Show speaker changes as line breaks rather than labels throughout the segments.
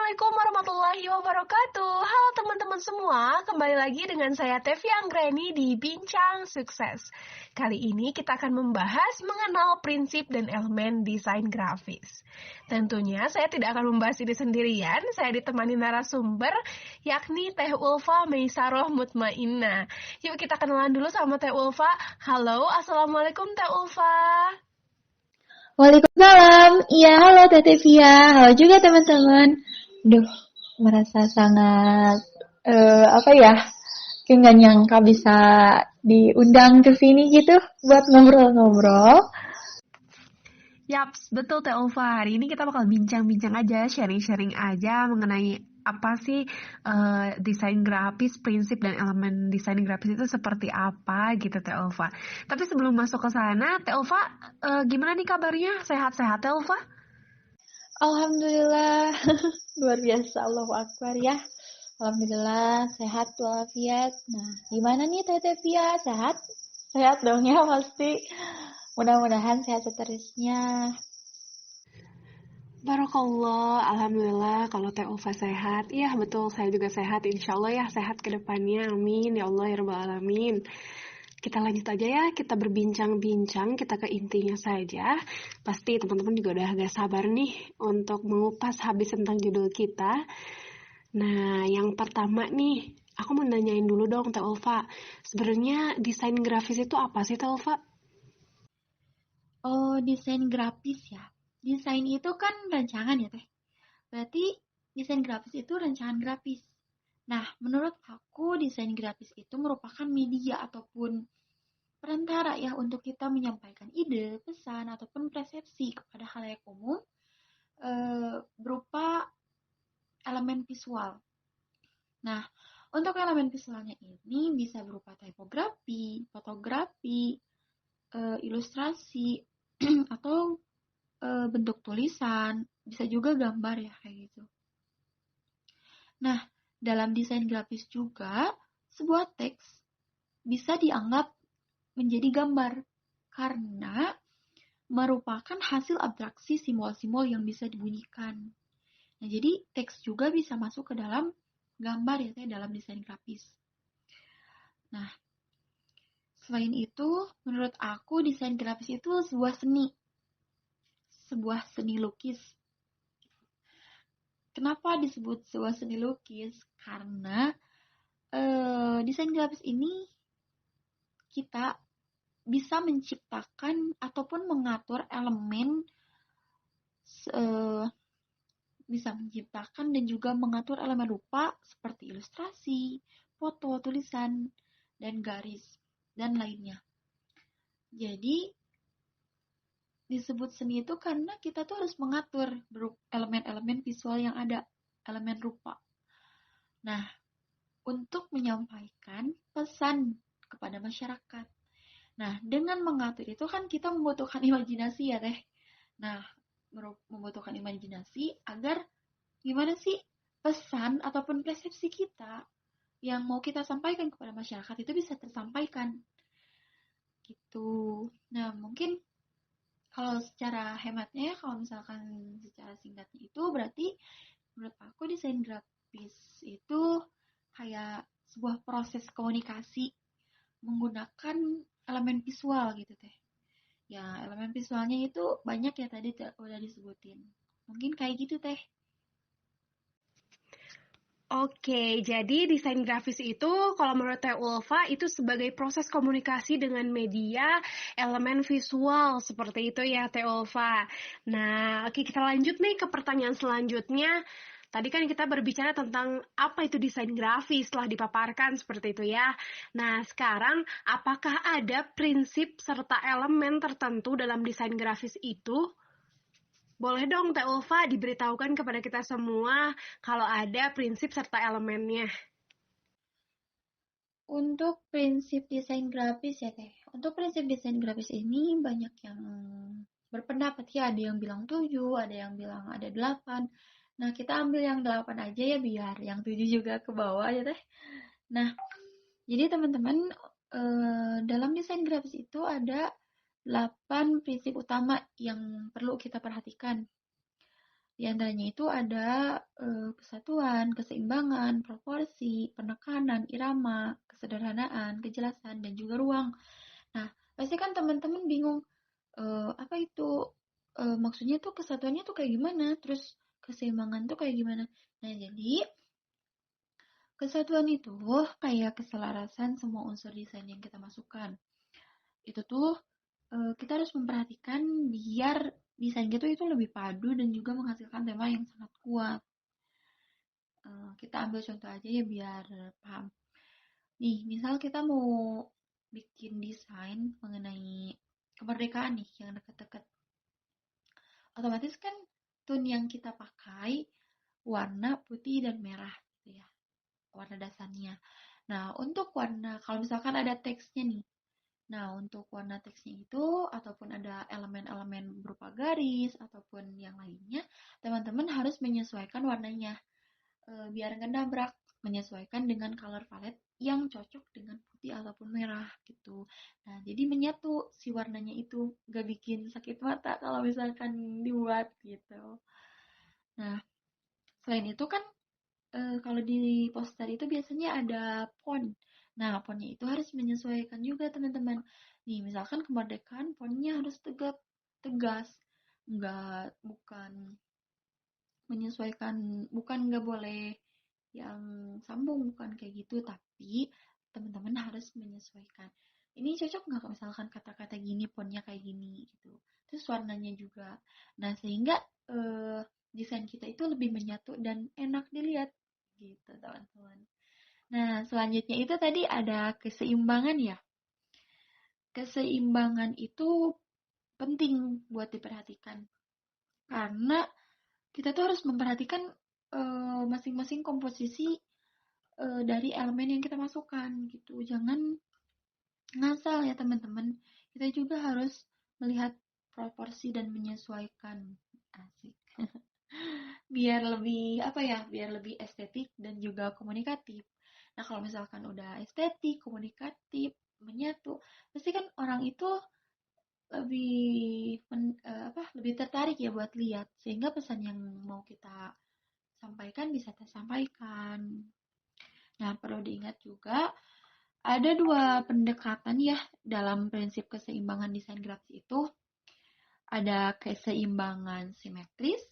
Assalamualaikum warahmatullahi wabarakatuh. Halo teman-teman semua, kembali lagi dengan saya Tevi Anggreni di Bincang Sukses. Kali ini kita akan membahas mengenal prinsip dan elemen desain grafis. Tentunya saya tidak akan membahas ini sendirian, saya ditemani narasumber yakni Teh Ulfa Meisaroh Mutmainnah. Yuk kita kenalan dulu sama Teh Ulfa. Halo, Assalamualaikum Teh Ulfa.
Waalaikumsalam. Iya, halo Teh Via. Halo juga teman-teman. Duh, merasa sangat apa ya? Kayak nggak nyangka bisa diundang ke sini gitu buat ngobrol-ngobrol.
Yaps, betul Teh Ulfa. Hari ini kita bakal bincang-bincang aja, sharing-sharing aja mengenai apa sih desain grafis, prinsip dan elemen desain grafis itu seperti apa gitu Teh Ulfa. Tapi sebelum masuk ke sana, Teh Ulfa gimana nih kabarnya? Sehat-sehat Teh Ulfa?
Alhamdulillah, luar biasa. Allahu Akbar ya. Alhamdulillah, sehat walafiat. Nah, gimana nih Teh Via? Sehat? Sehat dong ya pasti. Mudah-mudahan sehat seterusnya.
Barakallah, Alhamdulillah kalau Teh Ulfa sehat. Iya betul, saya juga sehat. Insya Allah ya sehat ke depannya. Amin. Ya Allah ya Rabbal Alamin. Kita lanjut aja ya, kita berbincang-bincang, kita ke intinya saja. Pasti teman-teman juga udah agak sabar nih untuk mengupas habis tentang judul kita. Nah, yang pertama nih, aku mau nanyain dulu dong Teh Ulfa. Sebenarnya desain grafis itu apa sih Teh Ulfa?
Oh, desain grafis ya. Desain itu kan rancangan ya, Teh. Berarti desain grafis itu rancangan grafis. Nah, menurut aku desain grafis itu merupakan media ataupun perantara ya untuk kita menyampaikan ide, pesan, ataupun persepsi kepada khalayak umum berupa elemen visual. Nah, untuk elemen visualnya ini bisa berupa tipografi, fotografi, ilustrasi, atau bentuk tulisan, bisa juga gambar ya kayak gitu. Nah, dalam desain grafis juga, sebuah teks bisa dianggap menjadi gambar karena merupakan hasil abstraksi simbol-simbol yang bisa dibunyikan. Nah, jadi teks juga bisa masuk ke dalam gambar ya, dalam desain grafis. Nah, selain itu, menurut aku desain grafis itu sebuah seni lukis. Kenapa disebut sebuah seni lukis? Karena desain grafis ini kita bisa menciptakan ataupun mengatur elemen, bisa menciptakan dan juga mengatur elemen rupa seperti ilustrasi, foto, tulisan, dan garis, dan lainnya. Jadi, disebut seni itu karena kita tuh harus mengatur elemen-elemen visual yang ada, elemen rupa. Nah, untuk menyampaikan pesan kepada masyarakat. Nah, dengan mengatur itu kan kita membutuhkan imajinasi ya, Teh. Nah, membutuhkan imajinasi agar gimana sih pesan ataupun persepsi kita yang mau kita sampaikan kepada masyarakat itu bisa tersampaikan. Gitu. Nah, mungkin kalau secara hematnya ya, kalau misalkan secara singkatnya itu berarti menurut aku desain grafis itu kayak sebuah proses komunikasi menggunakan elemen visual gitu Teh. Ya, elemen visualnya itu banyak ya tadi udah disebutin. Mungkin kayak gitu Teh.
Oke, jadi desain grafis itu kalau menurut Teh Ulfa itu sebagai proses komunikasi dengan media elemen visual seperti itu ya Teh Ulfa. Nah, oke kita lanjut nih ke pertanyaan selanjutnya. Tadi kan kita berbicara tentang apa itu desain grafis setelah dipaparkan seperti itu ya. Nah, sekarang apakah ada prinsip serta elemen tertentu dalam desain grafis itu? Boleh dong Teh Ulfa diberitahukan kepada kita semua kalau ada prinsip serta elemennya.
Untuk prinsip desain grafis ya Teh. Untuk prinsip desain grafis ini banyak yang berpendapat ya. Ada yang bilang 7, ada yang bilang ada 8. Nah, kita ambil yang 8 aja ya biar yang 7 juga ke bawah ya Teh. Nah, jadi teman-teman dalam desain grafis itu ada 8 prinsip utama yang perlu kita perhatikan. Di antaranya itu ada kesatuan, keseimbangan, proporsi, penekanan, irama, kesederhanaan, kejelasan, dan juga ruang. Nah, pasti kan teman-teman bingung, apa itu, maksudnya tuh kesatuannya tuh kayak gimana, terus keseimbangan tuh kayak gimana. Nah, jadi kesatuan itu kayak keselarasan semua unsur desain yang kita masukkan. Itu tuh kita harus memperhatikan biar desain gitu itu lebih padu dan juga menghasilkan tema yang sangat kuat. Kita ambil contoh aja ya biar paham. Nih, misal kita mau bikin desain mengenai kemerdekaan nih yang deket-deket. Otomatis kan tone yang kita pakai warna putih dan merah gitu ya, warna dasarnya. Nah, untuk warna, kalau misalkan ada teksnya nih, nah untuk warna teksnya itu, ataupun ada elemen-elemen berupa garis, ataupun yang lainnya, teman-teman harus menyesuaikan warnanya, biar nggak nabrak, menyesuaikan dengan color palette yang cocok dengan putih ataupun merah gitu. Nah, jadi menyatu si warnanya itu, nggak bikin sakit mata kalau misalkan dibuat gitu. Nah, selain itu kan kalau di poster itu biasanya ada font. Nah, fontnya itu harus menyesuaikan juga teman-teman. Nih, misalkan kemerdekaan fontnya harus tegap, tegas. Bukan menyesuaikan, bukan nggak boleh yang sambung, bukan kayak gitu. Tapi teman-teman harus menyesuaikan. Ini cocok nggak kalau misalkan kata-kata gini, fontnya kayak gini gitu. Terus warnanya juga. Nah, sehingga desain kita itu lebih menyatu dan enak dilihat gitu teman-teman. Nah, selanjutnya itu tadi ada keseimbangan ya. Keseimbangan itu penting buat diperhatikan karena kita tuh harus memperhatikan masing-masing komposisi dari elemen yang kita masukkan gitu. Jangan ngasal ya teman-teman. Kita juga harus melihat proporsi dan menyesuaikan. Asik. Biar lebih apa ya, biar lebih estetik dan juga komunikatif. Nah, kalau misalkan udah estetik, komunikatif, menyatu, pasti kan orang itu lebih tertarik ya buat lihat, sehingga pesan yang mau kita sampaikan bisa tersampaikan. Nah, perlu diingat juga ada dua pendekatan ya dalam prinsip keseimbangan desain grafis itu. Ada keseimbangan simetris,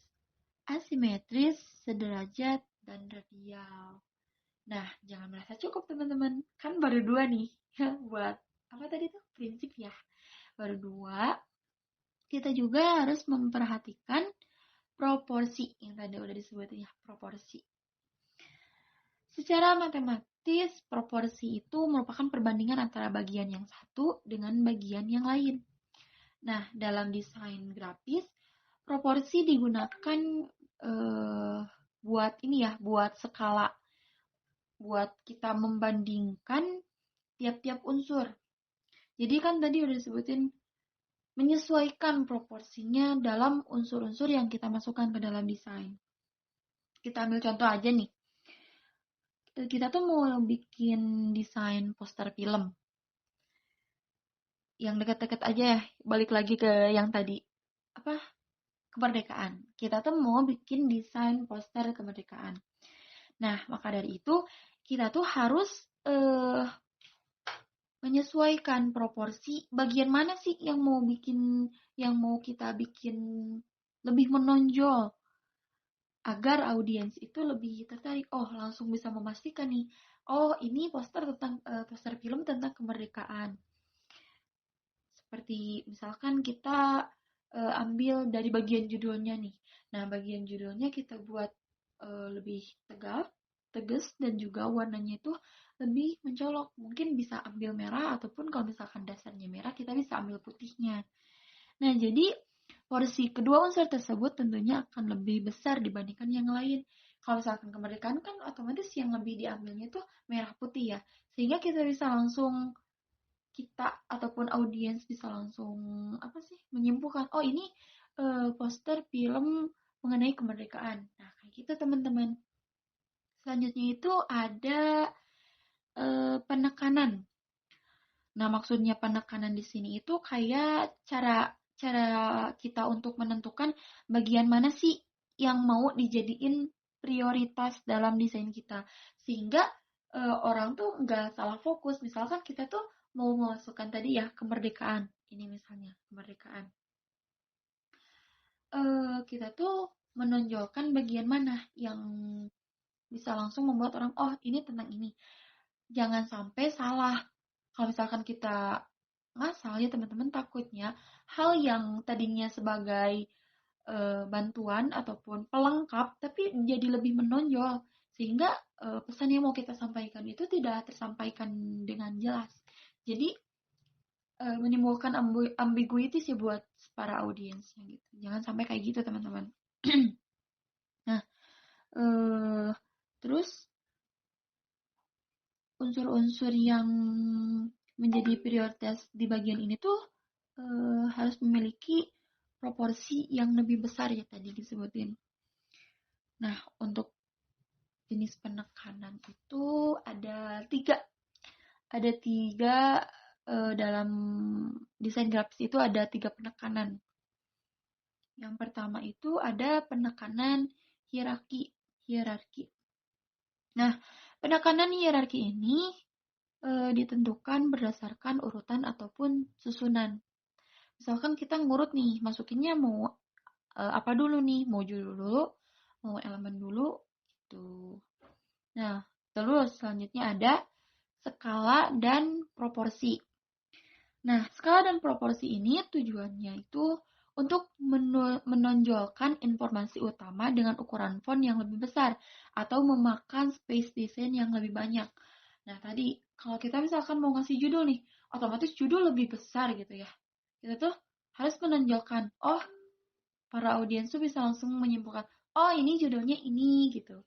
asimetris, sederajat, dan radial. Nah, jangan merasa cukup teman-teman. Kan baru dua nih. Buat apa tadi tuh? Prinsip ya. Baru dua. Kita juga harus memperhatikan proporsi. Yang tadi udah disebutin ya, proporsi. Secara matematis, proporsi itu merupakan perbandingan antara bagian yang satu dengan bagian yang lain. Nah, dalam desain grafis, proporsi digunakan buat ini ya, buat skala, buat kita membandingkan tiap-tiap unsur. Jadi kan tadi udah disebutin menyesuaikan proporsinya dalam unsur-unsur yang kita masukkan ke dalam desain. Kita ambil contoh aja nih. Kita tuh mau bikin desain poster film. Yang deket-deket aja ya, balik lagi ke yang tadi. Apa? Kemerdekaan. Kita tuh mau bikin desain poster kemerdekaan. Nah, maka dari itu kita tuh harus menyesuaikan proporsi bagian mana sih yang mau kita bikin lebih menonjol agar audiens itu lebih tertarik. Oh, langsung bisa memastikan nih. Oh, ini poster film tentang kemerdekaan. Seperti misalkan kita ambil dari bagian judulnya nih. Nah, bagian judulnya kita buat lebih tegap, tegas, dan juga warnanya itu lebih mencolok. Mungkin bisa ambil merah, ataupun kalau misalkan dasarnya merah, kita bisa ambil putihnya. Nah, jadi porsi kedua unsur tersebut tentunya akan lebih besar dibandingkan yang lain. Kalau misalkan kemerdekaan kan otomatis yang lebih diambilnya itu merah putih ya. Sehingga kita bisa langsung, kita ataupun audiens bisa langsung apa sih, menyimpulkan, oh ini poster film mengenai kemerdekaan. Nah, kayak gitu teman-teman. Selanjutnya itu ada penekanan. Nah, maksudnya penekanan di sini itu kayak cara cara kita untuk menentukan bagian mana sih yang mau dijadiin prioritas dalam desain kita. Sehingga orang tuh nggak salah fokus. Misalkan kita tuh mau memasukkan tadi ya kemerdekaan. Ini misalnya kemerdekaan. Kita tuh menonjolkan bagian mana yang bisa langsung membuat orang, oh ini tentang ini. Jangan sampai salah. Kalau misalkan kita ngasal ya teman-teman, takutnya hal yang tadinya sebagai bantuan ataupun pelengkap tapi jadi lebih menonjol, sehingga pesan yang mau kita sampaikan itu tidak tersampaikan dengan jelas. Jadi menimbulkan ambiguities ya buat para audiensnya gitu. Jangan sampai kayak gitu teman-teman. Nah, terus unsur-unsur yang menjadi prioritas di bagian ini tuh harus memiliki proporsi yang lebih besar ya tadi disebutin. Nah, untuk jenis penekanan itu ada 3. Ada 3 dalam desain grafis itu ada 3 penekanan. Yang pertama itu ada penekanan hierarki. Nah, penekanan hierarki ini ditentukan berdasarkan urutan ataupun susunan. Misalkan kita ngurut nih, masukinnya mau apa dulu nih? Mau judul dulu, mau elemen dulu, gitu. Nah, terus selanjutnya ada skala dan proporsi. Nah, skala dan proporsi ini tujuannya itu untuk menonjolkan informasi utama dengan ukuran font yang lebih besar atau memakan space desain yang lebih banyak. Nah, tadi kalau kita misalkan mau ngasih judul nih, otomatis judul lebih besar gitu ya. Kita tuh harus menonjolkan, oh para audiens tuh bisa langsung menyimpulkan, oh ini judulnya ini gitu.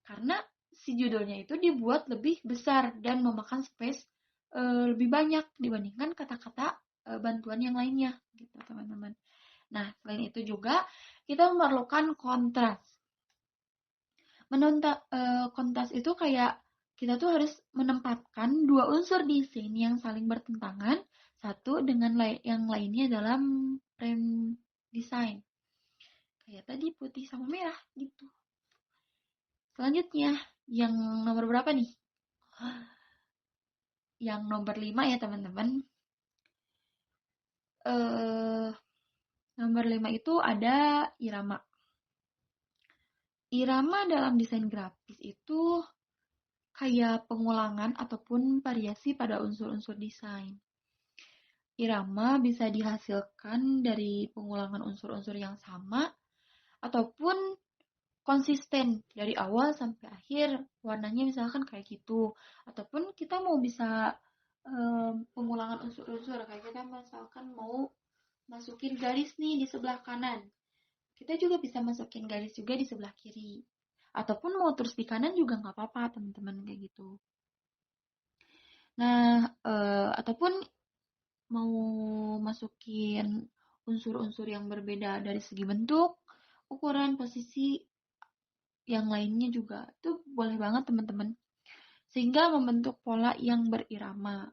Karena si judulnya itu dibuat lebih besar dan memakan space lebih banyak dibandingkan kata-kata bantuan yang lainnya gitu teman-teman. Nah, selain itu juga kita memerlukan kontras. Kontras itu kayak kita tuh harus menempatkan 2 unsur desain yang saling bertentangan satu dengan yang lainnya dalam frame desain. Kayak tadi putih sama merah gitu. Selanjutnya, yang nomor berapa nih? Yang nomor 5 ya teman-teman. Nomor 5 itu ada irama. Irama dalam desain grafis itu kayak pengulangan ataupun variasi pada unsur-unsur desain. Irama bisa dihasilkan dari pengulangan unsur-unsur yang sama ataupun konsisten dari awal sampai akhir, warnanya misalkan kayak gitu. Ataupun kita mau bisa pengulangan unsur-unsur, kayak kita misalkan mau masukin garis nih di sebelah kanan, kita juga bisa masukin garis juga di sebelah kiri. Ataupun mau terus di kanan juga nggak apa-apa teman-teman kayak gitu. Nah, ataupun mau masukin unsur-unsur yang berbeda dari segi bentuk, ukuran, posisi, yang lainnya juga itu boleh banget teman-teman, sehingga membentuk pola yang berirama.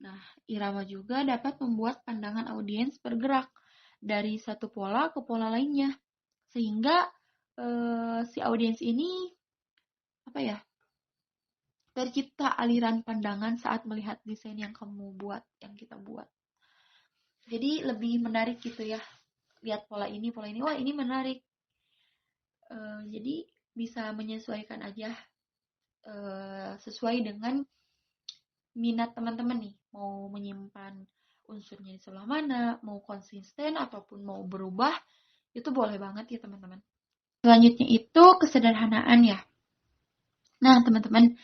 Nah, irama juga dapat membuat pandangan audiens bergerak dari satu pola ke pola lainnya, sehingga si audiens ini apa ya, tercipta aliran pandangan saat melihat desain yang kamu buat, yang kita buat. Jadi lebih menarik gitu ya, lihat pola ini, wah ini menarik. Jadi bisa menyesuaikan aja sesuai dengan minat teman-teman nih, mau menyimpan unsurnya di sebelah mana, mau konsisten ataupun mau berubah, itu boleh banget ya teman-teman. Selanjutnya itu kesederhanaan ya. Nah teman-teman,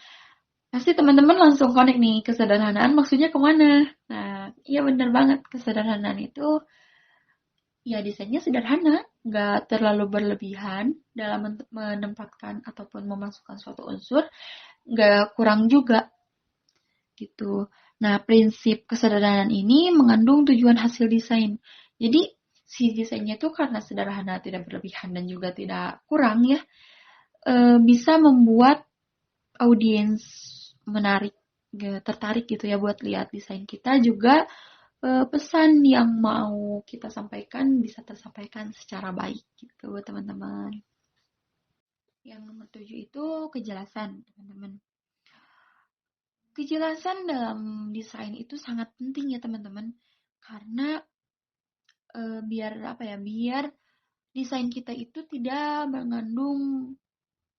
pasti teman-teman langsung connect nih, kesederhanaan maksudnya kemana? Nah, iya bener banget, kesederhanaan itu ya desainnya sederhana, nggak terlalu berlebihan dalam menempatkan ataupun memasukkan suatu unsur, nggak kurang juga gitu. Nah, prinsip kesederhanaan ini mengandung tujuan hasil desain. Jadi, si desainnya itu karena sederhana, tidak berlebihan dan juga tidak kurang ya, bisa membuat audiens menarik, tertarik gitu ya buat lihat desain kita, juga pesan yang mau kita sampaikan bisa tersampaikan secara baik gitu teman-teman. Yang nomor 7 itu kejelasan teman-teman. Kejelasan dalam desain itu sangat penting ya teman-teman, karena biar desain kita itu tidak mengandung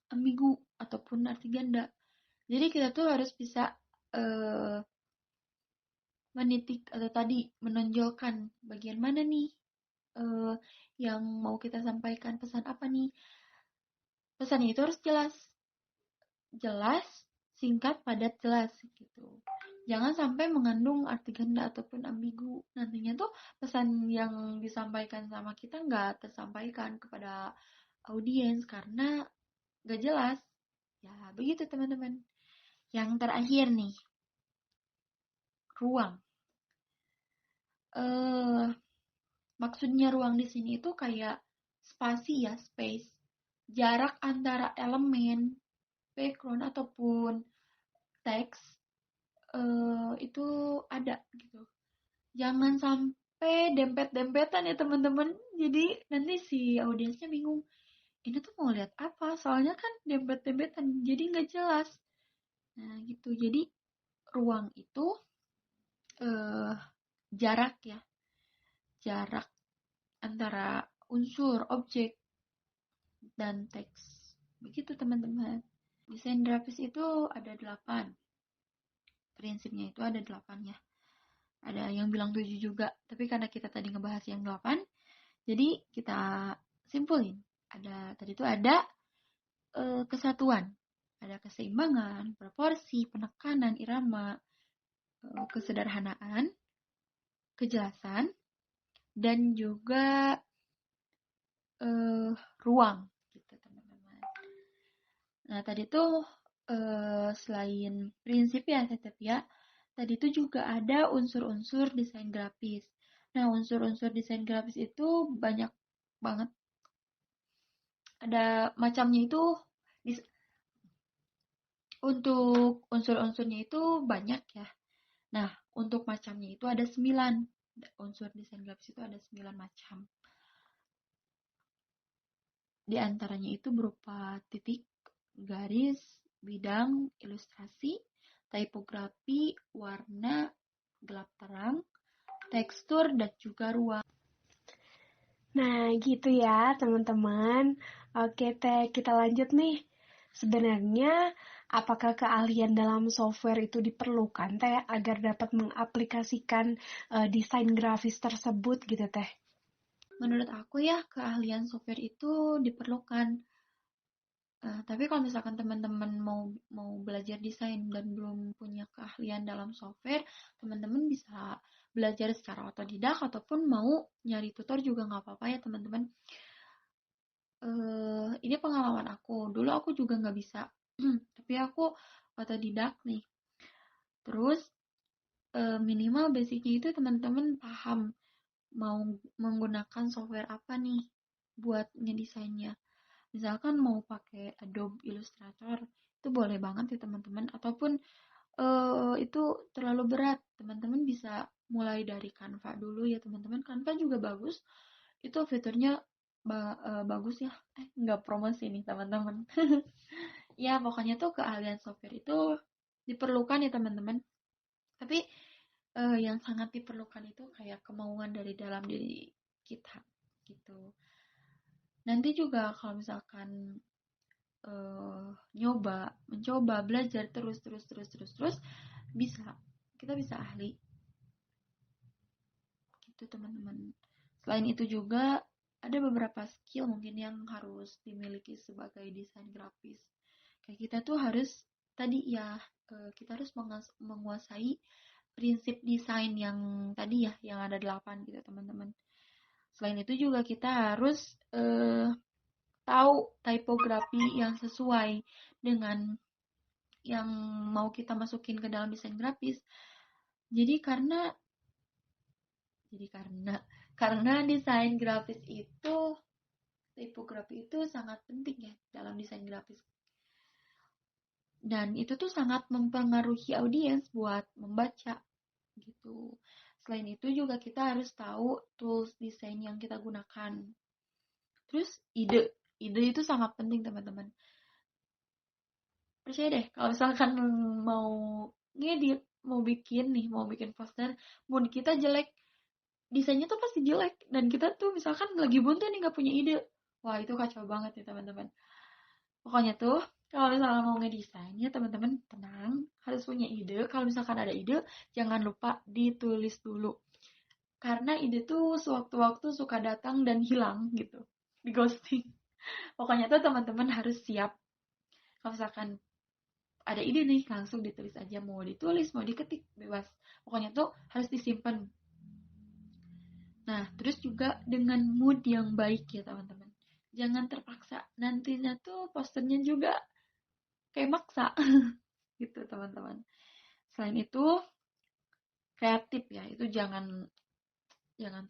ambigu ataupun arti ganda. Jadi kita tuh harus bisa eh, menitik atau tadi menonjolkan bagian mana nih eh, yang mau kita sampaikan, pesan apa nih. Pesannya itu harus jelas, singkat, padat, jelas gitu. Jangan sampai mengandung arti ganda ataupun ambigu. Nantinya tuh pesan yang disampaikan sama kita nggak tersampaikan kepada audiens karena nggak jelas. Ya begitu teman-teman. Yang terakhir nih, ruang. Eh, Maksudnya ruang di sini itu kayak spasi ya, space. Jarak antara elemen, background ataupun teks itu ada gitu. Jangan sampai dempet-dempetan ya teman-teman. Jadi nanti si audiensnya bingung. Ini tuh mau lihat apa? Soalnya kan dempet-dempetan, jadi nggak jelas. Nah gitu. Jadi ruang itu eh, jarak ya, jarak antara unsur, objek, dan teks. Begitu teman-teman. Desain grafis itu ada 8. Prinsipnya itu ada 8 ya. Ada yang bilang 7 juga, tapi karena kita tadi ngebahas yang 8, jadi kita simpulin. Tadi itu ada kesatuan, ada keseimbangan, proporsi, penekanan, irama, kesederhanaan, kejelasan, dan juga eh, ruang gitu teman-teman. Nah tadi tuh selain prinsip ya tetap ya, tadi tuh juga ada unsur-unsur desain grafis. Nah unsur-unsur desain grafis itu banyak banget. Ada macamnya itu untuk unsur-unsurnya itu banyak ya. Nah, untuk macamnya itu ada 9. Unsur desain grafis itu ada 9 macam. Di antaranya itu berupa titik, garis, bidang, ilustrasi, tipografi, warna, gelap terang, tekstur, dan juga ruang.
Nah, gitu ya, teman-teman. Oke, Teh, kita lanjut nih. Sebenarnya, apakah keahlian dalam software itu diperlukan, Teh, agar dapat mengaplikasikan desain grafis tersebut gitu, Teh?
Menurut aku ya, keahlian software itu diperlukan. Tapi kalau misalkan teman-teman mau belajar desain dan belum punya keahlian dalam software, teman-teman bisa belajar secara otodidak ataupun mau nyari tutor juga nggak apa-apa ya teman-teman. Ini pengalaman aku. Dulu aku juga nggak bisa, tapi aku otodidak nih. Terus minimal basicnya itu teman-teman paham mau menggunakan software apa nih buat ngedesainnya. Misalkan mau pakai Adobe Illustrator, itu boleh banget ya teman-teman. Ataupun itu terlalu berat, teman-teman bisa mulai dari Canva dulu ya teman-teman. Canva juga bagus, itu fiturnya bagus ya. Nggak promosi nih teman-teman. Ya pokoknya tuh keahlian software itu diperlukan ya teman-teman. Tapi yang sangat diperlukan itu kayak kemauan dari dalam diri kita gitu. Nanti juga kalau misalkan mencoba belajar terus bisa kita bisa ahli gitu teman-teman. Selain itu juga ada beberapa skill mungkin yang harus dimiliki sebagai desain grafis. Kayak kita tuh harus tadi ya kita harus menguasai prinsip desain yang tadi ya yang ada 8 gitu teman-teman. Selain itu juga kita harus tahu tipografi yang sesuai dengan yang mau kita masukin ke dalam desain grafis. Jadi karena desain grafis itu tipografi itu sangat penting ya dalam desain grafis. Dan itu tuh sangat mempengaruhi audiens buat membaca gitu. Selain itu juga kita harus tahu tools desain yang kita gunakan. Terus ide itu sangat penting teman-teman. Percaya deh kalau misalkan mau ngedit, mau bikin poster, mood kita jelek, desainnya tuh pasti jelek. Dan kita tuh misalkan lagi buntu nih nggak punya ide. Wah itu kacau banget ya teman-teman. Pokoknya tuh kalau misalkan mau ngedesain ya teman-teman tenang, harus punya ide. Kalau misalkan ada ide, jangan lupa ditulis dulu. Karena ide tuh sewaktu-waktu suka datang dan hilang gitu. Di ghosting. Pokoknya tuh teman-teman harus siap. Kalau misalkan ada ide nih, langsung ditulis aja. Mau ditulis, mau diketik, bebas. Pokoknya tuh harus disimpan. Nah, terus juga dengan mood yang baik ya teman-teman. Jangan terpaksa. Nantinya tuh posternya juga kayak maksa. Gitu teman-teman. Selain itu, kreatif ya. Itu jangan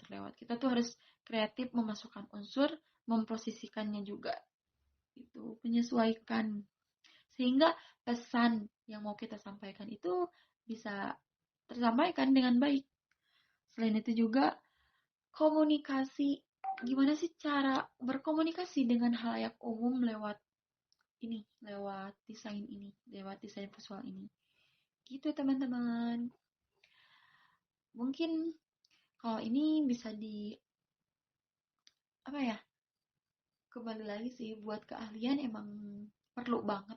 terlewat. Kita tuh harus kreatif memasukkan unsur, memposisikannya juga. Itu menyesuaikan sehingga pesan yang mau kita sampaikan itu bisa tersampaikan dengan baik. Selain itu juga komunikasi, gimana sih cara berkomunikasi dengan halayak umum lewat lewat desain visual ini. Gitu teman-teman. Mungkin kalau ini bisa apa ya? Kembali lagi sih buat keahlian emang perlu banget.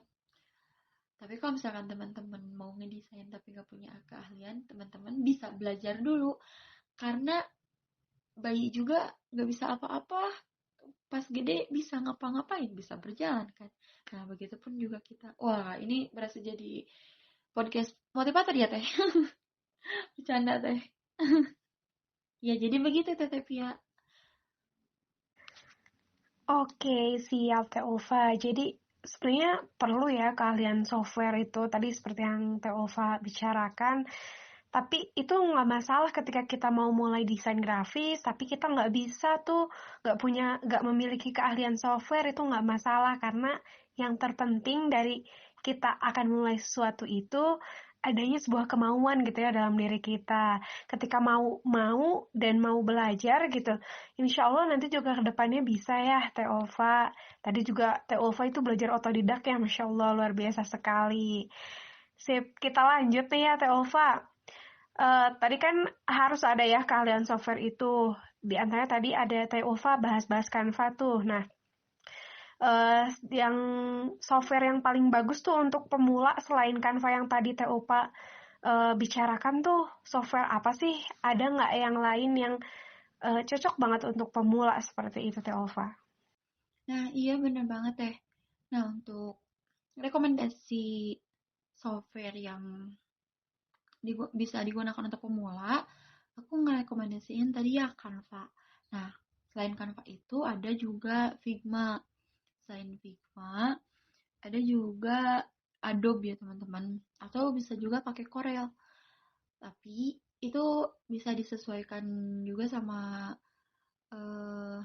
Tapi kalau misalkan teman-teman mau ngedesain tapi nggak punya keahlian, teman-teman bisa belajar dulu. Karena bayi juga nggak bisa apa-apa, pas gede bisa ngapa-ngapain, bisa berjalan kan. Nah, begitupun juga kita. Wah, ini berasa jadi podcast motivator ya, Teh. Bercanda, Teh. Ya, jadi begitu, Teh Tevia.
Oke, siap Teh Ulfa. Jadi sebenarnya perlu ya keahlian software itu tadi seperti yang Teh Ulfa bicarakan. Tapi itu nggak masalah ketika kita mau mulai desain grafis, tapi kita nggak bisa tuh, nggak memiliki keahlian software itu nggak masalah karena yang terpenting dari kita akan mulai sesuatu itu adanya sebuah kemauan gitu ya dalam diri kita. Ketika mau dan mau belajar gitu, insya Allah nanti juga kedepannya bisa ya Teh Ulfa. Tadi juga Teh Ulfa itu belajar otodidak ya, Masya Allah luar biasa sekali. Sip, kita lanjut nih ya Teh Ulfa. Tadi kan harus ada ya keahlian software itu. Di antaranya tadi ada Teh Ulfa bahas-bahas Canva tuh. Nah, yang software yang paling bagus tuh untuk pemula selain Canva yang tadi Teh Ulfa bicarakan tuh software apa sih? Ada nggak yang lain yang cocok banget untuk pemula seperti itu Teh Ulfa?
Nah, iya bener banget, Teh. Nah, untuk rekomendasi software yang bisa digunakan untuk pemula, aku ngerekomendasiin tadi ya Canva. Nah, selain Canva itu ada juga Figma. Selain Figma, ada juga Adobe ya teman-teman. Atau bisa juga pakai Corel. Tapi itu bisa disesuaikan juga sama eh,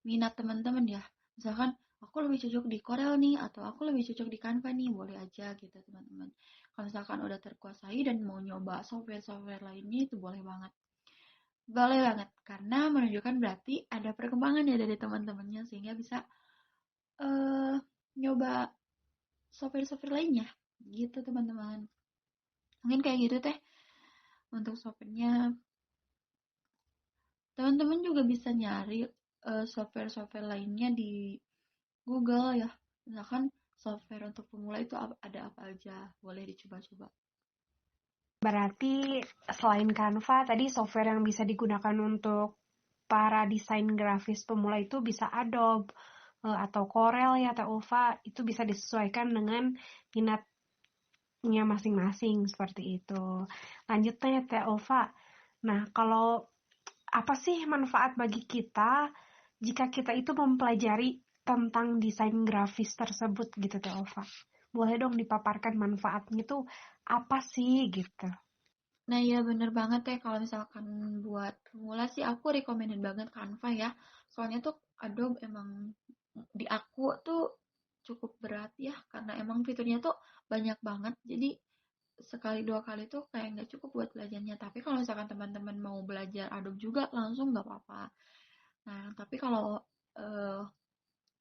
minat teman-teman ya. Misalkan aku lebih cocok di Corel nih atau aku lebih cocok di Canva nih, boleh aja gitu teman-teman. Kalau misalkan udah terkuasai dan mau nyoba software-software lainnya itu boleh banget. Boleh banget karena menunjukkan berarti ada perkembangan ya dari teman-temannya sehingga bisa eh nyoba software-software lainnya gitu teman-teman. Mungkin kayak gitu teh untuk softwarenya. Teman-teman juga bisa nyari software-software lainnya di Google ya. Misalkan software untuk pemula itu ada apa aja, boleh dicoba-coba.
Berarti selain Canva, tadi software yang bisa digunakan untuk para desain grafis pemula itu bisa Adobe atau Corel ya, Teh Ulfa. Itu bisa disesuaikan dengan minatnya masing-masing seperti itu. Lanjutnya ya, Teh Ulfa. Nah, kalau apa sih manfaat bagi kita jika kita itu mempelajari tentang desain grafis tersebut gitu, Teh Ulfa? Boleh dong dipaparkan manfaatnya tuh apa sih gitu?
Nah iya bener banget ya kalau misalkan buat pemula sih aku recommended banget Canva ya. Soalnya tuh Adobe emang di aku tuh cukup berat ya karena emang fiturnya tuh banyak banget. Jadi sekali 2 kali tuh kayak nggak cukup buat belajarnya. Tapi kalau misalkan teman-teman mau belajar Adobe juga langsung nggak apa-apa. Nah, tapi kalau eh,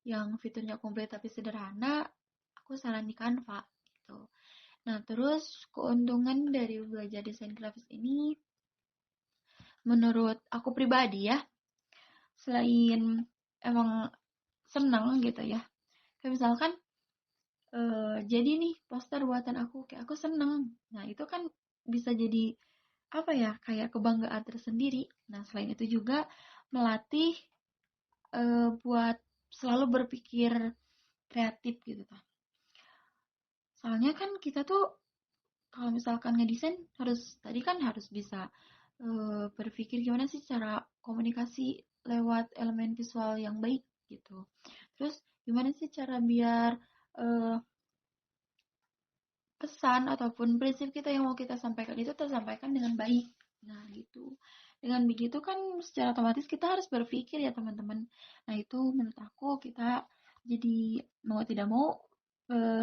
yang fiturnya komplit tapi sederhana, aku saran di Canva gitu. Nah, terus keuntungan dari belajar desain grafis ini, menurut aku pribadi ya, selain emang senang gitu ya, kayak misalkan jadi nih poster buatan aku, kayak aku seneng. Nah, itu kan bisa jadi apa ya, kayak kebanggaan tersendiri. Nah, selain itu juga melatih buat selalu berpikir kreatif gitu kan. Soalnya kan kita tuh kalau misalkan ngedesain harus tadi kan harus bisa berpikir gimana sih cara komunikasi lewat elemen visual yang baik gitu. Terus gimana sih cara biar eh, pesan ataupun prinsip kita yang mau kita sampaikan itu tersampaikan dengan baik. Nah, gitu. Dengan begitu kan secara otomatis kita harus berpikir ya, teman-teman. Nah, itu menurut aku kita jadi mau tidak mau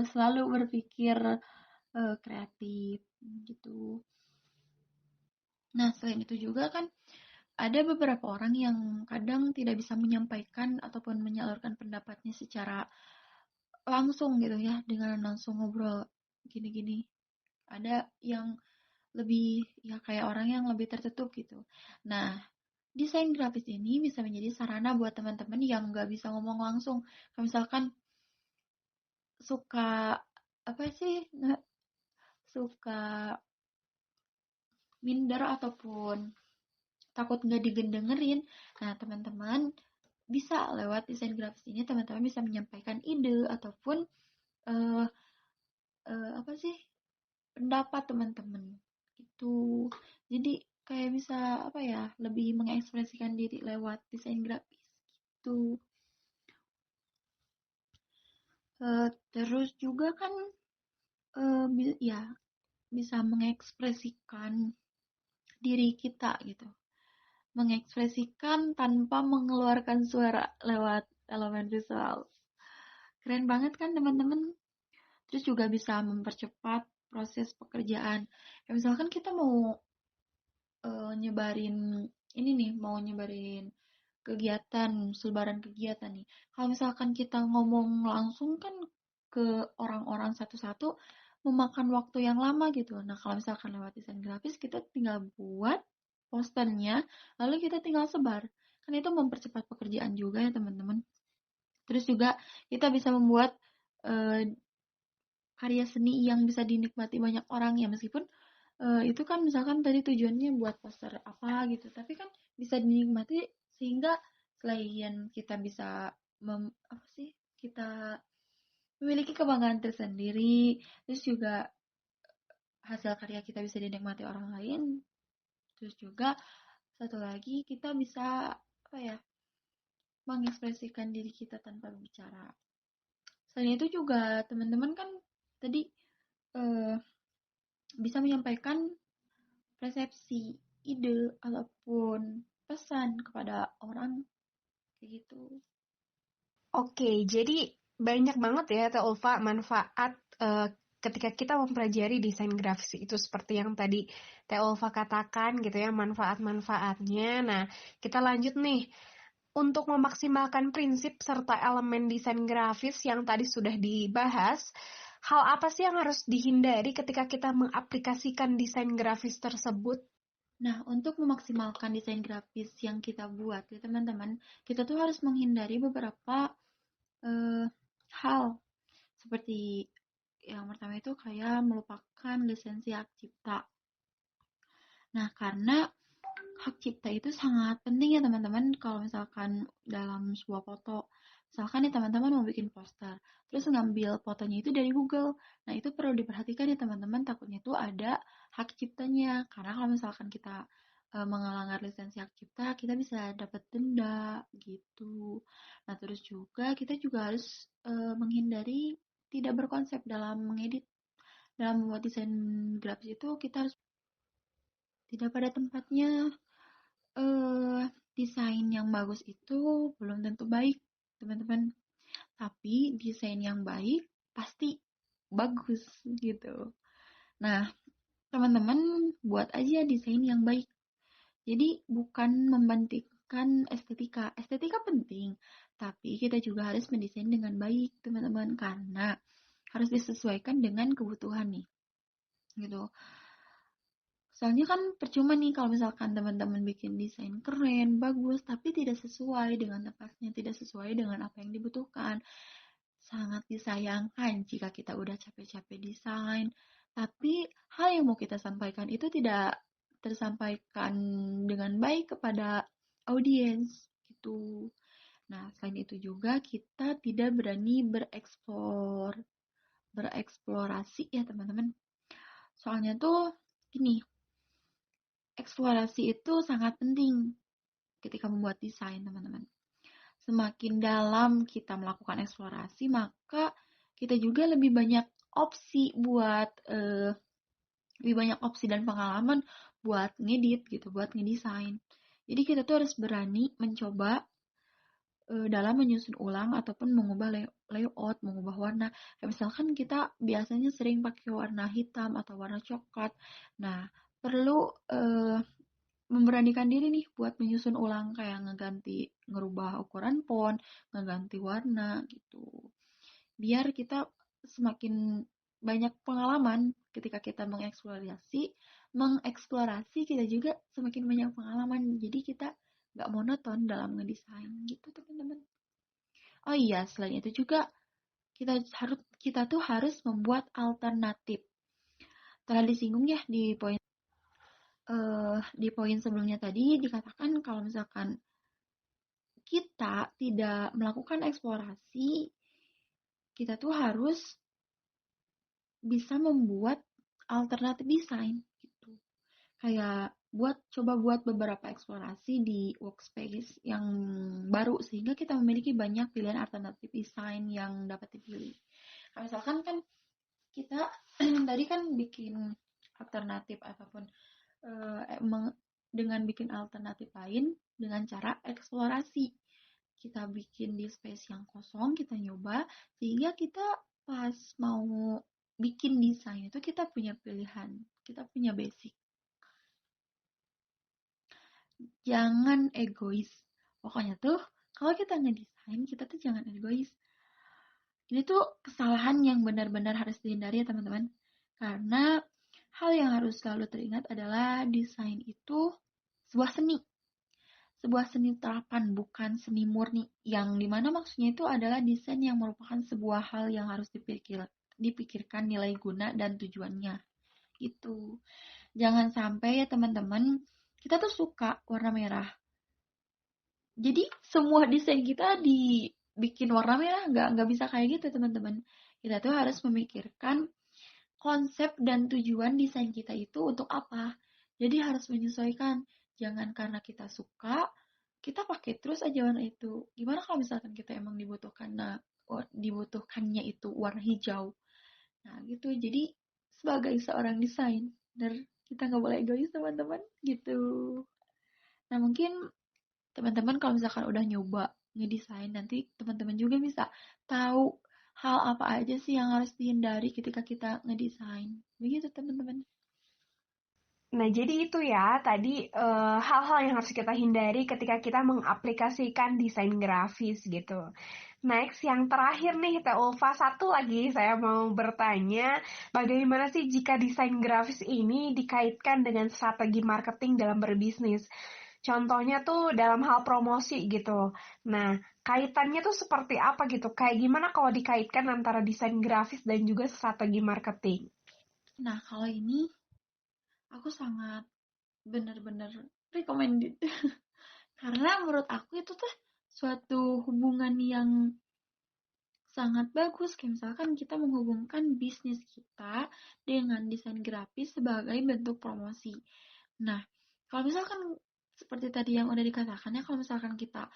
selalu berpikir kreatif gitu. Nah, selain itu juga kan ada beberapa orang yang kadang tidak bisa menyampaikan ataupun menyalurkan pendapatnya secara langsung gitu ya, dengan langsung ngobrol gini-gini. Ada yang lebih ya kayak orang yang lebih tertutup gitu. Nah, desain grafis ini bisa menjadi sarana buat teman-teman yang nggak bisa ngomong langsung. Kayak misalkan suka apa sih, nggak suka minder ataupun takut nggak didengerin. Nah, teman-teman bisa lewat desain grafis ini teman-teman bisa menyampaikan ide ataupun eh, apa sih, pendapat teman-teman itu. Jadi kayak bisa apa ya, lebih mengekspresikan diri lewat desain grafis gitu. Terus juga kan ya bisa mengekspresikan diri kita gitu, mengekspresikan tanpa mengeluarkan suara lewat elemen visual. Keren banget kan teman-teman. Terus juga bisa mempercepat proses pekerjaan. Ya, misalkan kita mau nyebarin ini nih, mau nyebarin kegiatan, selebaran kegiatan nih. Kalau misalkan kita ngomong langsung kan ke orang-orang satu-satu memakan waktu yang lama gitu. Nah, kalau misalkan lewat desain grafis kita tinggal buat posternya, lalu kita tinggal sebar. Kan itu mempercepat pekerjaan juga ya, teman-teman. Terus juga kita bisa membuat eh, karya seni yang bisa dinikmati banyak orang ya, meskipun itu kan misalkan tadi tujuannya buat poster apa gitu, tapi kan bisa dinikmati sehingga selain kita bisa apa sih, kita memiliki kebanggaan tersendiri, terus juga hasil karya kita bisa dinikmati orang lain, terus juga satu lagi kita bisa apa ya, mengekspresikan diri kita tanpa berbicara. Selain itu juga teman-teman kan tadi eh, bisa menyampaikan persepsi, ide, ataupun pesan kepada orang kayak gitu.
Oke, jadi banyak banget ya Teh Ulfa manfaat ketika kita mempelajari desain grafis itu seperti yang tadi Teh Ulfa katakan gitu ya, manfaat-manfaatnya. Nah, kita lanjut nih. Untuk memaksimalkan prinsip serta elemen desain grafis yang tadi sudah dibahas, hal apa sih yang harus dihindari ketika kita mengaplikasikan desain grafis tersebut?
Nah, untuk memaksimalkan desain grafis yang kita buat, ya teman-teman, kita tuh harus menghindari beberapa eh, hal. Seperti yang pertama itu kayak melupakan lisensi hak cipta. Nah, karena hak cipta itu sangat penting ya teman-teman kalau misalkan dalam sebuah foto. Misalkan nih teman-teman mau bikin poster, terus ngambil fotonya itu dari Google. Nah, itu perlu diperhatikan ya teman-teman, takutnya itu ada hak ciptanya. Karena kalau misalkan kita mengelanggar lisensi hak cipta, kita bisa dapat denda gitu. Nah, terus juga kita juga harus menghindari tidak berkonsep dalam mengedit. Dalam membuat desain grafis itu kita harus tidak pada tempatnya. Desain yang bagus itu belum tentu baik, teman-teman. Tapi desain yang baik pasti bagus gitu. Nah, teman-teman buat aja desain yang baik. Jadi bukan membandingkan estetika. Estetika penting, tapi kita juga harus mendesain dengan baik, teman-teman, karena harus disesuaikan dengan kebutuhan nih, gitu. Soalnya kan percuma nih kalau misalkan teman-teman bikin desain keren, bagus, tapi tidak sesuai dengan tempatnya, tidak sesuai dengan apa yang dibutuhkan. Sangat disayangkan jika kita udah capek-capek desain, tapi hal yang mau kita sampaikan itu tidak tersampaikan dengan baik kepada audiens gitu. Nah, selain itu juga kita tidak berani bereksplorasi ya teman-teman. Soalnya tuh gini, eksplorasi itu sangat penting ketika membuat desain, teman-teman. Semakin dalam kita melakukan eksplorasi, maka kita juga lebih banyak opsi dan pengalaman buat ngedit gitu, buat ngedesain. Jadi kita tuh harus berani mencoba dalam menyusun ulang ataupun mengubah layout, mengubah warna. Kayak misalkan kita biasanya sering pakai warna hitam atau warna coklat. Nah, perlu memberanikan diri nih buat menyusun ulang kayak ngerubah ukuran font, ngeganti warna gitu. Biar kita semakin banyak pengalaman ketika kita mengeksplorasi kita juga semakin banyak pengalaman. Jadi kita nggak monoton dalam ngedesain gitu teman-teman. Oh iya, selain itu juga kita tuh harus membuat alternatif. Telah disinggung ya di poin sebelumnya tadi dikatakan kalau misalkan kita tidak melakukan eksplorasi, kita tuh harus bisa membuat alternatif desain gitu. Kayak coba buat beberapa eksplorasi di workspace yang baru sehingga kita memiliki banyak pilihan alternatif desain yang dapat dipilih. Nah, misalkan kan kita tadi kan bikin alternatif ataupun dengan bikin alternatif lain dengan cara eksplorasi. Kita bikin di space yang kosong, kita nyoba sehingga kita pas mau bikin desain itu kita punya pilihan, kita punya basic. Jangan egois. Pokoknya tuh kalau kita ngedesain, kita tuh jangan egois. Ini tuh kesalahan yang benar-benar harus dihindari ya teman-teman. Karena hal yang harus selalu teringat adalah desain itu sebuah seni. Sebuah seni terapan, bukan seni murni. Yang dimana maksudnya itu adalah desain yang merupakan sebuah hal yang harus dipikirkan nilai guna dan tujuannya. Gitu. Jangan sampai ya teman-teman, kita tuh suka warna merah. Jadi semua desain kita dibikin warna merah, nggak bisa kayak gitu teman-teman. Kita tuh harus memikirkan konsep dan tujuan desain kita itu untuk apa. Jadi harus menyesuaikan. Jangan karena kita suka, kita pakai terus aja warna itu. Gimana kalau misalkan kita emang dibutuhkannya itu warna hijau. Nah gitu, jadi sebagai seorang desainer, kita nggak boleh egois teman-teman, gitu. Nah mungkin teman-teman kalau misalkan udah nyoba ngedesain, nanti teman-teman juga bisa tahu hal apa aja sih yang harus dihindari ketika kita ngedesain. Begitu teman-teman.
Nah, jadi itu ya tadi hal-hal yang harus kita hindari ketika kita mengaplikasikan desain grafis gitu. Next, yang terakhir nih, Teh Ulfa, satu lagi saya mau bertanya, bagaimana sih jika desain grafis ini dikaitkan dengan strategi marketing dalam berbisnis? Contohnya tuh dalam hal promosi gitu. Nah, kaitannya tuh seperti apa gitu? Kayak gimana kalau dikaitkan antara desain grafis dan juga strategi marketing?
Nah kalau ini aku sangat benar-benar recommended. Karena menurut aku itu tuh suatu hubungan yang sangat bagus. Kayak misalkan kita menghubungkan bisnis kita dengan desain grafis sebagai bentuk promosi. Nah, kalau misalkan seperti tadi yang udah dikatakan ya, kalau misalkan kita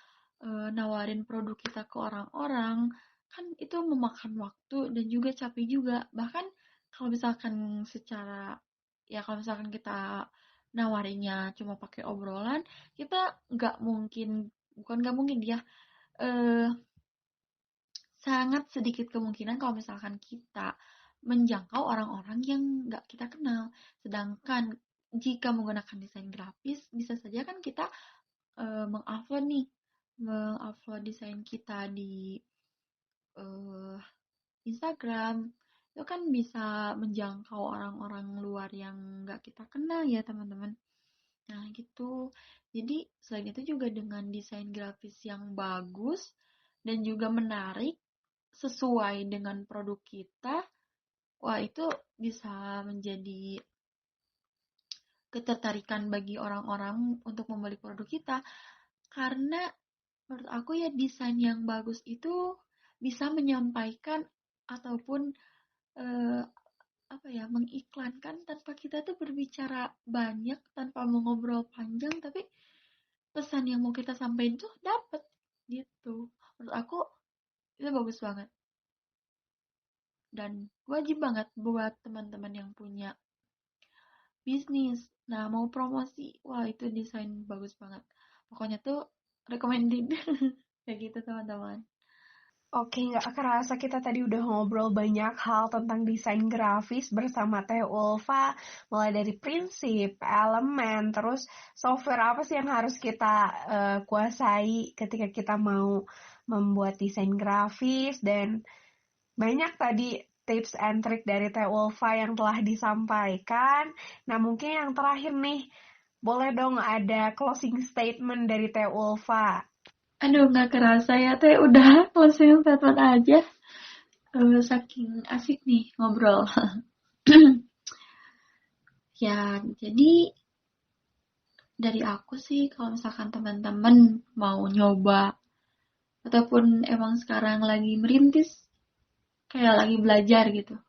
nawarin produk kita ke orang-orang, kan itu memakan waktu dan juga capek juga. Bahkan kalau misalkan kalau misalkan kita nawarinnya cuma pakai obrolan, kita bukan nggak mungkin ya, eh, sangat sedikit kemungkinan kalau misalkan kita menjangkau orang-orang yang nggak kita kenal. Sedangkan jika menggunakan desain grafis, bisa saja kan kita mengupload desain kita di eh, Instagram. Itu kan bisa menjangkau orang-orang luar yang nggak kita kenal ya teman-teman. Nah gitu. Jadi selain itu juga dengan desain grafis yang bagus dan juga menarik sesuai dengan produk kita, wah itu bisa menjadi ketertarikan bagi orang-orang untuk membeli produk kita. Karena menurut aku ya desain yang bagus itu bisa menyampaikan ataupun eh, mengiklankan tanpa kita tuh berbicara banyak, tanpa mengobrol panjang, tapi pesan yang mau kita sampaikan tuh dapet gitu. Menurut aku itu bagus banget dan wajib banget buat teman-teman yang punya bisnis. Nah, mau promosi, wah itu desain bagus banget. Pokoknya tuh recommended. Kayak gitu teman-teman.
Oke, nggak kerasa kita tadi udah ngobrol banyak hal tentang desain grafis bersama Teh Ulfa, mulai dari prinsip, elemen, terus software apa sih yang harus kita kuasai ketika kita mau membuat desain grafis, dan banyak tadi tips and trick dari Teh Ulfa yang telah disampaikan. Nah, mungkin yang terakhir nih, boleh dong ada closing statement dari Teh Ulfa.
Aduh, nggak kerasa ya teh udah closing statement aja. Saking asik nih ngobrol. Ya, jadi dari aku sih kalau misalkan teman-teman mau nyoba ataupun emang sekarang lagi merintis kayak lagi belajar gitu.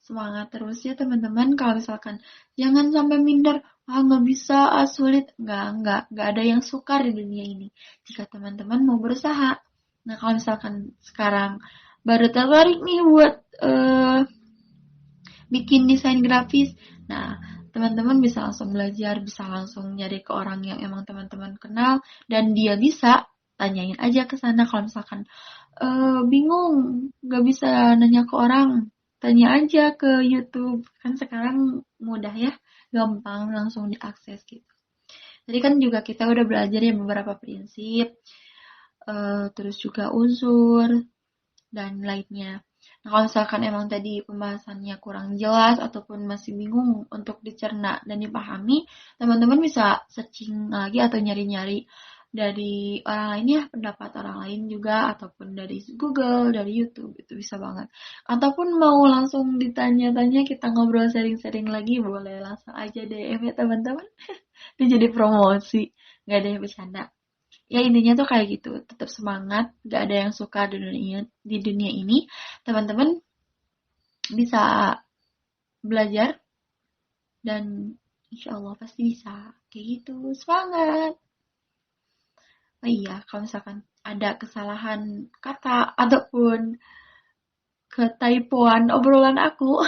Semangat terus ya teman-teman. Kalau misalkan jangan sampai minder, nggak bisa, sulit. Nggak ada yang sukar di dunia ini. Jika teman-teman mau berusaha. Nah kalau misalkan sekarang baru tertarik nih buat bikin desain grafis, nah teman-teman bisa langsung belajar, bisa langsung nyari ke orang yang emang teman-teman kenal dan dia bisa, tanyain aja ke sana. Kalau misalkan bingung, nggak bisa nanya ke orang, tanya aja ke YouTube. Kan sekarang mudah ya, gampang langsung diakses gitu. Tadi kan juga kita udah belajar ya beberapa prinsip, terus juga unsur, dan lainnya. Nah, kalau misalkan emang tadi pembahasannya kurang jelas ataupun masih bingung untuk dicerna dan dipahami, teman-teman bisa searching lagi atau nyari-nyari dari orang lain ya, pendapat orang lain juga, ataupun dari Google, dari YouTube, itu bisa banget. Ataupun mau langsung ditanya-tanya, kita ngobrol sharing-sharing lagi, boleh langsung aja DM ya teman-teman. Itu jadi promosi, nggak ada yang bercanda. Ya intinya tuh kayak gitu, tetap semangat, gak ada yang suka di dunia ini. Teman-teman bisa belajar dan insya Allah pasti bisa kayak gitu, semangat. Oh iya, kalau misalkan ada kesalahan kata ataupun ketypoan obrolan aku,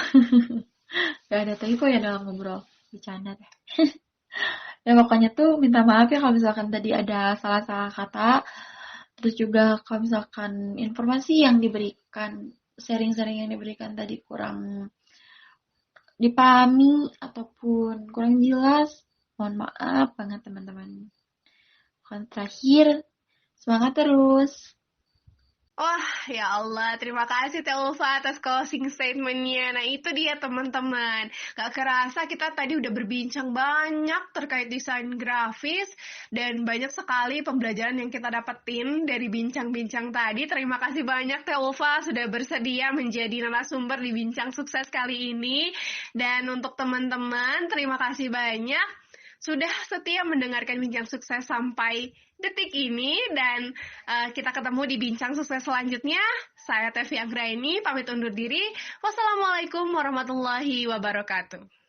gak ada typo ya dalam ngobrol, bercanda deh. Ya pokoknya tuh minta maaf ya kalau misalkan tadi ada salah-salah kata. Terus juga kalau misalkan informasi yang diberikan, sharing-sharing yang diberikan tadi kurang dipahami ataupun kurang jelas, mohon maaf banget teman-teman. Terakhir, semangat terus.
Wah, ya Allah, terima kasih Teh Ulfa atas closing statement-nya. Nah, itu dia teman-teman. Gak kerasa kita tadi udah berbincang banyak terkait desain grafis, dan banyak sekali pembelajaran yang kita dapetin dari bincang-bincang tadi. Terima kasih banyak Teh Ulfa sudah bersedia menjadi narasumber di Bincang Sukses kali ini. Dan untuk teman-teman, terima kasih banyak sudah setia mendengarkan Bincang Sukses sampai detik ini, dan kita ketemu di Bincang Sukses selanjutnya. Saya Tevi Anggraini, pamit undur diri. Wassalamualaikum warahmatullahi wabarakatuh.